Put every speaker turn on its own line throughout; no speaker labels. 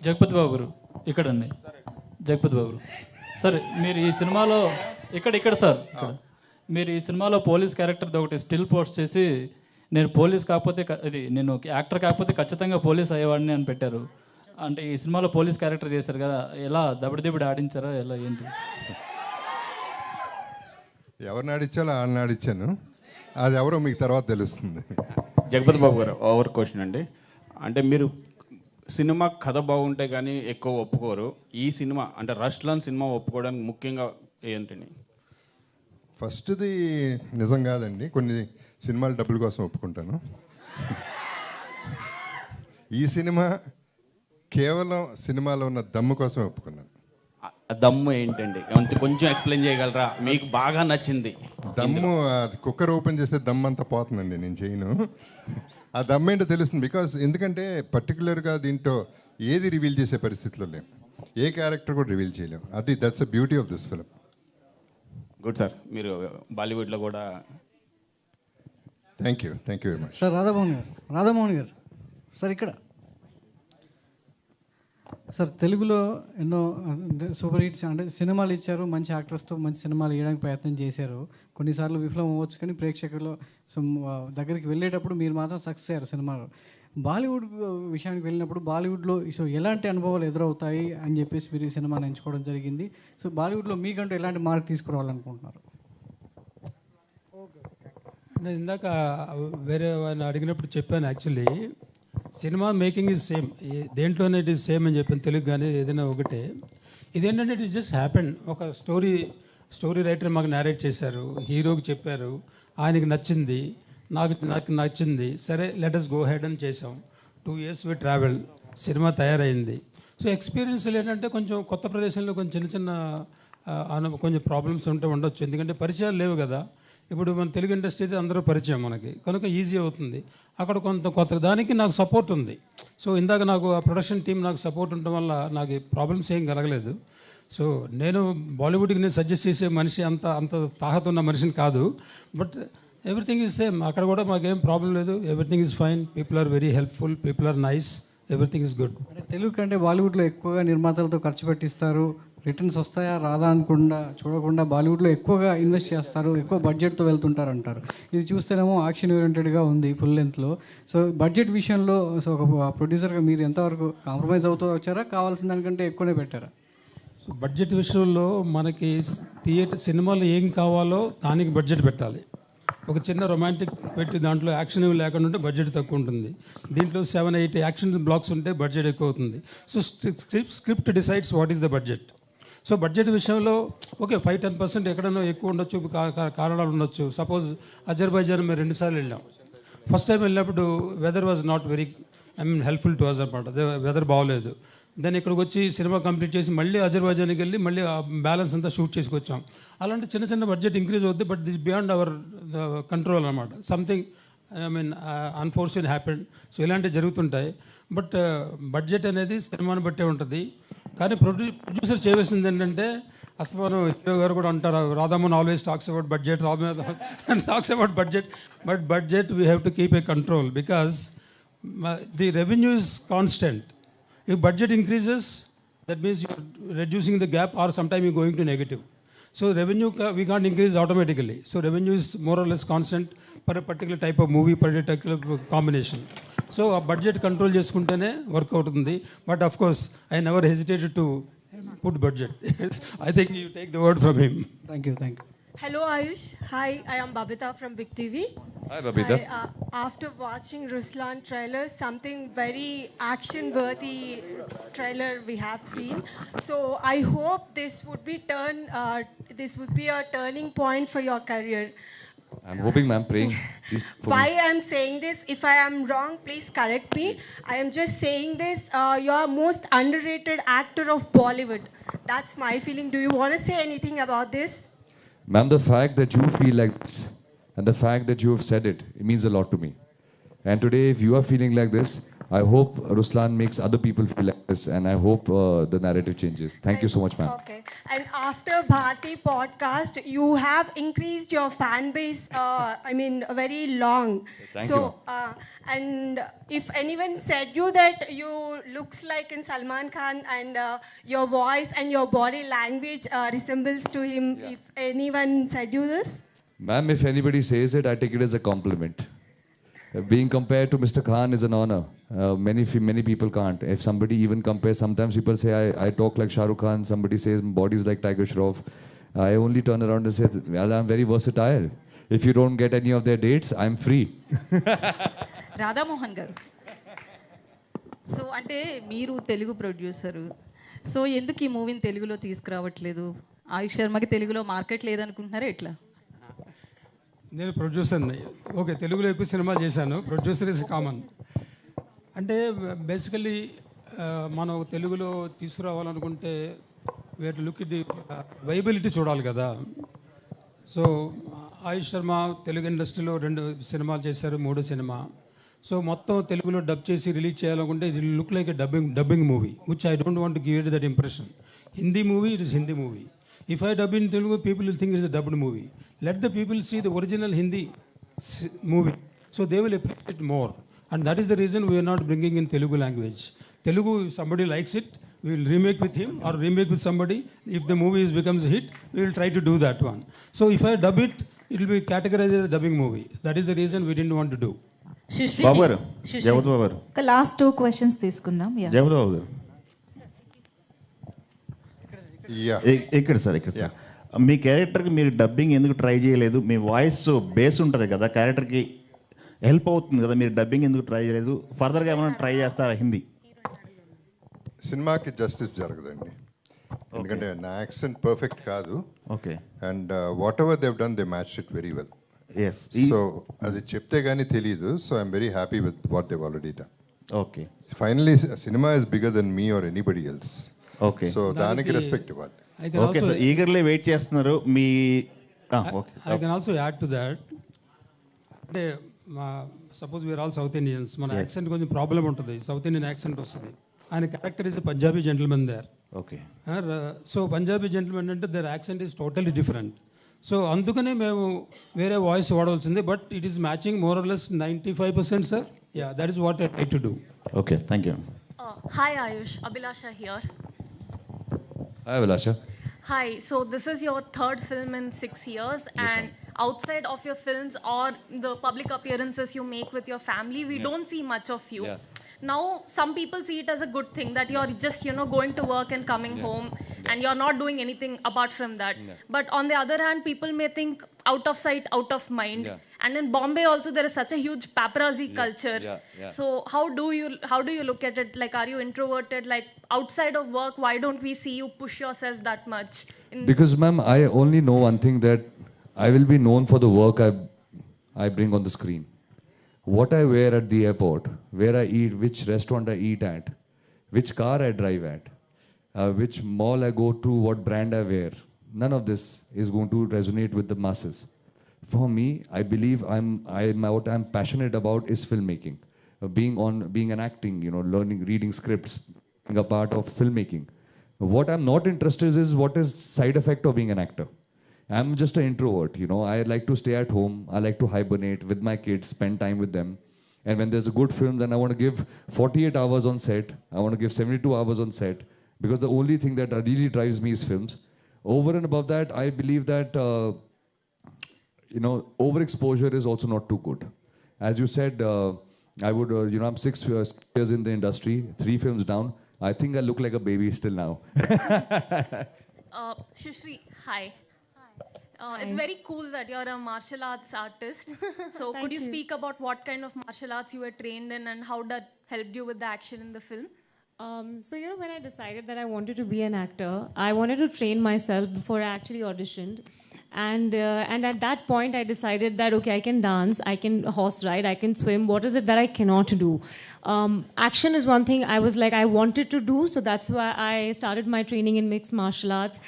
జగపతి బాబు గారు ఇక్కడండి. జగపతి బాబు గారు సార్, మీరు ఈ సినిమాలో ఇక్కడ సార్ ఇక్కడ మీరు ఈ సినిమాలో పోలీస్ క్యారెక్టర్ది ఒకటి స్టిల్ పోస్ట్ చేసి, నేను పోలీస్ కాకపోతే నేను యాక్టర్ కాకపోతే ఖచ్చితంగా పోలీస్ అయ్యేవాడిని అని పెట్టారు. అంటే ఈ సినిమాలో పోలీస్ క్యారెక్టర్ చేశారు కదా, ఎలా దబిడి ఆడించారా, ఎలా ఏంటి?
ఎవరిని ఆడిచ్చాలో వాళ్ళని ఆడిచ్చాను, అది ఎవరో మీకు తర్వాత తెలుస్తుంది.
జగపతి బాబు గారు, ఓవర్ క్వశ్చన్ అండి. అంటే మీరు సినిమా కథ బాగుంటే కానీ ఎక్కువ ఒప్పుకోరు. ఈ సినిమా అంటే రష్లాన్ సినిమా ఒప్పుకోవడానికి ముఖ్యంగా ఏంటండి?
ఫస్ట్ది నిజం కాదండి, కొన్ని సినిమాలు డబ్బుల కోసం ఒప్పుకుంటాను. ఈ సినిమా కేవలం సినిమాలో ఉన్న దమ్ము కోసం ఒప్పుకున్నాను.
దమ్ము ఏంటండి? కొంచెం ఎక్స్ప్లెయిన్ చేయగలరా? మీకు బాగా నచ్చింది
దమ్ము. కుక్కర్ ఓపెన్ చేస్తే దమ్ అంతా పోతుందండి, నేను చేయను. ఆ దమ్ ఏంటో తెలుస్తుంది. బికాస్ ఎందుకంటే పర్టికులర్గా దీంట్లో ఏది రివీల్ చేసే పరిస్థితిలో లేము, ఏ క్యారెక్టర్ కూడా రివీల్ చేయలేము. That's a beauty of this film.
Good sir. మీరు బాలీవుడ్లో కూడా
thank you very much.
Sir Radha Mohan గారు సార్ ఇక్కడ సార్, తెలుగులో ఎన్నో సూపర్ హిట్స్ అంటే సినిమాలు ఇచ్చారు, మంచి యాక్టర్స్తో మంచి సినిమాలు వేయడానికి ప్రయత్నం చేశారు. కొన్నిసార్లు విఫలం అవ్వచ్చు, కానీ ప్రేక్షకులు దగ్గరికి వెళ్ళేటప్పుడు మీరు మాత్రం సక్సెస్ అయ్యారు సినిమాలో. బాలీవుడ్ విషయానికి వెళ్ళినప్పుడు బాలీవుడ్లో సో ఎలాంటి అనుభవాలు ఎదురవుతాయి అని చెప్పేసి మీరు ఈ సినిమాని ఎంచుకోవడం జరిగింది. సో బాలీవుడ్లో మీకంటూ ఎలాంటి మార్క్ తీసుకురావాలనుకుంటున్నారు?
నేను ఇందాక వేరే వాడిని అడిగినప్పుడు చెప్పాను, actually cinema making is same, దేంట్లోనే ఇట్ ఈజ్ సేమ్ అని చెప్పాను, తెలుగు కానీ ఏదైనా ఒకటే. ఇదేంటంటే ఇట్ ఈస్ జస్ట్ హ్యాపెన్. ఒక స్టోరీ రైటర్ మాకు నేరేట్ చేశారు, హీరోకి చెప్పారు, ఆయనకి నచ్చింది, నాకు నచ్చింది, సరే లెట్ us గో హెడ్ అని చేసాం. 2 years వి ట్రావెల్, సినిమా తయారైంది. సో ఎక్స్పీరియన్స్లు ఏంటంటే కొంచెం కొత్త ప్రదేశంలో కొంచెం చిన్న కొంచెం ప్రాబ్లమ్స్ ఉంటే ఉండొచ్చు, ఎందుకంటే పరిచయాలు లేవు కదా. ఇప్పుడు మన తెలుగు ఇండస్ట్రీ అయితే అందరూ పరిచయం మనకి, కనుక ఈజీ అవుతుంది. అక్కడ కొత్త దానికి నాకు సపోర్ట్ ఉంది. సో ఇందాక నాకు ఆ ప్రొడక్షన్ టీం నాకు సపోర్ట్ ఉండటం వల్ల నాకు ప్రాబ్లమ్స్ ఏం కలగలేదు. సో నేను బాలీవుడ్కి నేను సజెస్ట్ చేసే మనిషి అంత తాహత ఉన్న మనిషిని కాదు. బట్ ఎవ్రీథింగ్ ఈజ్ సేమ్, అక్కడ కూడా మాకేం ప్రాబ్లం లేదు. Everything is fine, people are very helpful, people are nice, everything is good.
అంటే తెలుగు కంటే బాలీవుడ్లో ఎక్కువగా నిర్మాతలతో ఖర్చు పెట్టిస్తారు, రిటర్న్స్ వస్తాయా రాదా అనుకుండా చూడకుండా బాలీవుడ్లో ఎక్కువగా ఇన్వెస్ట్ చేస్తారు, ఎక్కువ బడ్జెట్తో వెళ్తుంటారు అంటారు. ఇది చూస్తేనేమో యాక్షన్ ఓరియంటెడ్గా ఉంది ఫుల్ లెంత్లో. సో బడ్జెట్ విషయంలో సో ఒక ప్రొడ్యూసర్గా మీరు ఎంతవరకు కాంప్రమైజ్ అవుతూ వచ్చారా, కావాల్సిన దానికంటే ఎక్కువనే పెట్టారా?
సో బడ్జెట్ విషయంలో మనకి సినిమాలో ఏం కావాలో దానికి బడ్జెట్ పెట్టాలి. ఒక చిన్న రొమాంటిక్ పెట్టి దాంట్లో యాక్షన్ ఏమి లేకుండా ఉంటే బడ్జెట్ తక్కువ ఉంటుంది. దీంట్లో 7-8 యాక్షన్ బ్లాక్స్ ఉంటే బడ్జెట్ ఎక్కువ అవుతుంది. So script decides what is the budget. So budget విషయంలో ఓకే 5-10% ఎక్కడైనా ఎక్కువ ఉండొచ్చు, కారణాలు ఉండొచ్చు. సపోజ్ అజర్బైజాన్ మేము 2 సార్లు వెళ్ళాం. ఫస్ట్ టైం వెళ్ళినప్పుడు weather was not very helpful to us అనమాట, వెదర్ బాగోలేదు. దెన్ ఇక్కడికి వచ్చి సినిమా కంప్లీట్ చేసి మళ్ళీ అజర్బైజాన్కి వెళ్ళి మళ్ళీ ఆ బ్యాలెన్స్ అంతా షూట్ చేసుకొచ్చాం. అలాంటి చిన్న బడ్జెట్ ఇంక్రీజ్ అవుద్ది, but this beyond our control అనమాట. Something unforeseen happened. సో ఇలాంటివి జరుగుతుంటాయి. బట్ బడ్జెట్ అనేది సినిమాని బట్టే ఉంటుంది. కానీ ప్రొడ్యూసర్ చేయవలసింది ఏంటంటే, అస్తమానం హీరో గారు కూడా అంటారు, Radha Mohan always talks about budget, talks about budget, but budget we have to keep a control because the revenue is constant. If budget increases, that means you are reducing the gap or sometime you are going to negative. So revenue we can't increase automatically. So revenue is more or less constant per a particular type of movie, per a particular combination. So a budget control చేసుకుంటేనే work అవుతుంది. But of course, I never hesitated to put budget. I think you take the word from him.
Thank you.
Hello Ayush. Hi, I am Babita from Big TV.
Hi Babita.
After watching Ruslan trailer, something very action-worthy trailer we have seen. So I hope this would be a turning point for your career.
I'm hoping, ma'am, praying.
Why I am saying this, if I am wrong, please correct me. I am just saying this, you are most underrated actor of Bollywood. That's my feeling. Do you want to say anything about this?
Ma'am, the fact that you feel like this and the fact that you have said it, it means a lot to me. And today, if you are feeling like this, I hope Ruslan makes other people feel like this, and I hope the narrative changes. Thank you so much, ma'am.
Okay. And after Bharti podcast, you have increased your fan base, very long.
Thank
so,
you,
and if anyone said you that you looks like in Salman Khan and your voice and your body language resembles to him, if anyone said you this?
Ma'am, if anybody says it, I take it as a compliment. Being compared to Mr. Khan is an honor. Many people can't. If somebody even compares, sometimes people say I talk like Shah Rukh Khan, somebody says my body is like Tiger Shroff. I only turn around and say, well, I'm very versatile. If you don't get any of their dates, I'm free.
Radha Mohan గారు, so అంటే మీరు Telugu producer, so ఎందుకు ఈ మూవీని తెలుగులో తీసుకురావట్లేదు? ఆయుష్ శర్మకి తెలుగులో market లేదనుకుంటున్నారా ఎట్లా?
నేను ప్రొడ్యూసర్ని. ఓకే, తెలుగులో ఎక్కువ సినిమాలు చేశాను. Producer is common. అంటే బేసికలీ మనం తెలుగులో తీసుకురావాలనుకుంటే wait look it the viability చూడాలి కదా. సో ఆయుష్ శర్మ తెలుగు ఇండస్ట్రీలో 2 సినిమాలు చేశారు, 3 సినిమా. సో మొత్తం తెలుగులో డబ్ చేసి రిలీజ్ చేయాలనుకుంటే it look like a dubbing movie, which I don't want to give it that impression. Hindi movie, it is Hindi movie. If I dub in Telugu, people will think it is a dubbed movie. Let the people see the original Hindi movie, so they will appreciate more. And that is the reason we are not bringing in Telugu language. Telugu, if somebody likes it, we will remake with him or remake with somebody. If the movie becomes a hit, we will try to do that one. So if I dub it, it will be categorized as a dubbing movie. That is the reason we didn't want to do.
బాబు గారు, జగపతి బాబు గారు,
ఒక last 2 questions తీసుకుందాం.
జగపతి బాబు గారు, ఇక్కడ sir మీ క్యారెక్టర్కి మీరు dubbing ఎందుకు try చేయలేదు? మీ వాయిస్ బేస్ ఉంటుంది కదా, క్యారెక్టర్కి హెల్ప్ అవుతుంది కదా, మీరు డబ్బింగ్ ఎందుకు ట్రై చేయలేదు? ఫర్దర్గా ఏమైనా ట్రై చేస్తారా హిందీ?
సినిమాకి జస్టిస్ జరగదండి, ఎందుకంటే నా యాక్సెంట్ పర్ఫెక్ట్ కాదు.
Okay.
And whatever they've done they match it very well.
Yes.
So అది చెప్తే కానీ తెలియదు. So I'm very happy with what they've already done.
Okay.
Finally cinema is bigger than me or anybody else.
Okay.
So దానికి respect ఇవ్వాలి.
Okay sir, eagerly wait చేస్తున్నారు మీ.
I can also add to that. అంటే suppose we are all south Indians, మన accent కొంచెం problem ఉంటుంది, south Indian accent వస్తుంది. ఆయన character is Punjabi gentlemen there.
Okay.
So Punjabi gentlemen అంటే their accent is totally different. So అందుకనే మేము వేరే వాయిస్ వాడవలసింది. But it is matching more or less 95%, sir. Yeah, that is what I try to do.
Okay, thank you.
Hi Ayush, Abhilasha here.
Hi, Vilasha.
Hi, so this is your 3rd film in 6 years, and outside of your films or the public appearances you make with your family, we don't see much of you. Now, some people see it as a good thing that you're just, going to work and coming home and you're not doing anything apart from that. But on the other hand, people may think out of sight, out of mind. And in Bombay also, there is such a huge paparazzi culture. So how do you look at it? Like, are you introverted? Like, outside of work, why don't we see you push yourself that much?
Because, ma'am, I only know one thing, that I will be known for the work I bring on the screen. What I wear at the airport, where I eat, which restaurant I eat at, which car I drive at, which mall I go to, what brand I wear, none of this is going to resonate with the masses. For me, I believe what I'm passionate about is filmmaking, being an acting, learning, reading scripts, being a part of filmmaking. What I'm not interested in is what is side effect of being an actor. I'm just an introvert, I like to stay at home. I like to hibernate with my kids, spend time with them. And when there's a good film, then I want to give 48 hours on set. I want to give 72 hours on set, because the only thing that really drives me is films. Over and above that, I believe that, overexposure is also not too good. As you said, I'm 6 years in the industry, 3 films down. I think I look like a baby still now.
Shushri, hi. It's very cool that you're a martial arts artist. So could you speak about what kind of martial arts you were trained in and how that helped you with the action in the film?
So, when I decided that I wanted to be an actor, I wanted to train myself before I actually auditioned. And at that point, I decided that okay, I can dance, I can horse ride, I can swim. What is it that I cannot do? Action is one thing I was like I wanted to do, so that's why I started my training in mixed martial arts.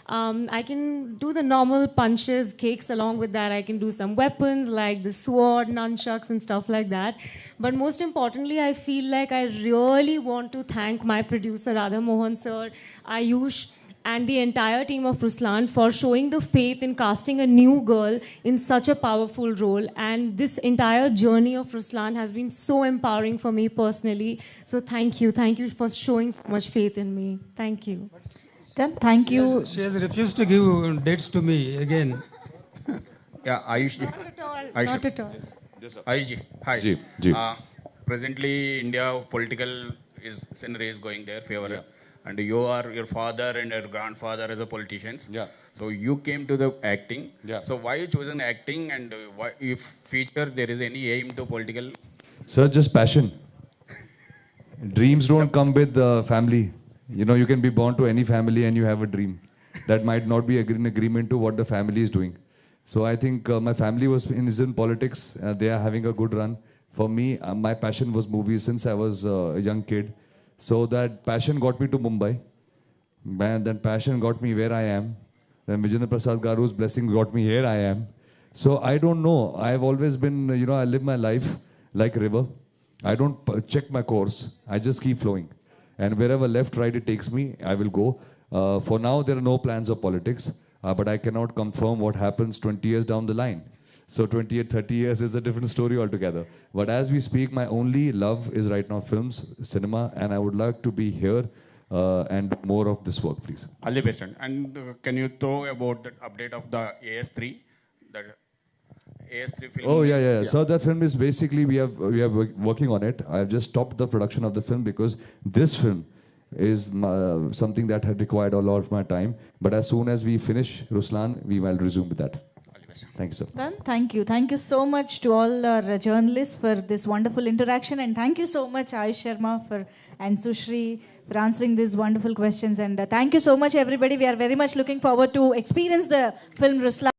I can do the normal punches, kicks. Along with that, I can do some weapons like the sword, nunchucks, and stuff like that. But most importantly, I feel like I really want to thank my producer Radha Mohan sir, Ayush, and the entire team of Ruslan for showing the faith in casting a new girl in such a powerful role. And this entire journey of Ruslan has been so empowering for me personally. So thank you for showing so much faith in me. Thank you.
Done. Thank you.
She has refused to give dates to me again.
Yeah, Ayush ji.
Not at all.
Ayush.
Not at all.
Ayush ji, hi.
Ji, ji.
Presently, India political scenery is going there favor. And you are your father and your grandfather as a politicians.
Yeah.
So you came to the acting.
Yeah.
So why you chosen acting, and why, if future there is any aim to political?
Sir, just passion. Dreams don't come with family. You know, you can be born to any family and you have a dream that might not be in agreement to what the family is doing. So I think my family is in politics. They are having a good run. For me, my passion was movies since I was a young kid. So that passion got me to Mumbai. And that passion got me where I am. Then Vijayendra Prasad Garu's blessing got me here I am. So I don't know. I've always been, you know, I live my life like a river. I don't check my course. I just keep flowing. And wherever left, right it takes me, I will go. For now, there are no plans of politics. But I cannot confirm what happens 20 years down the line. So 28, 30 years is a different story altogether. But as we speak, my only love is right now films, cinema, and I would like to be here and do more of this work, please.
All the best. And can you throw about the update of the AS3? That AS3 film.
Oh yeah. So that film is basically we are working on it. I have just stopped the production of the film because this film is something that had required a lot of my time. But as soon as we finish Ruslan, we will resume with that. Thank you, sir.
Done. Thank you. Thank you so much to all our journalists for this wonderful interaction, and thank you so much Ayush Sharma and Sushri for answering these wonderful questions. And thank you so much, everybody. We are very much looking forward to experience the film Ruslan.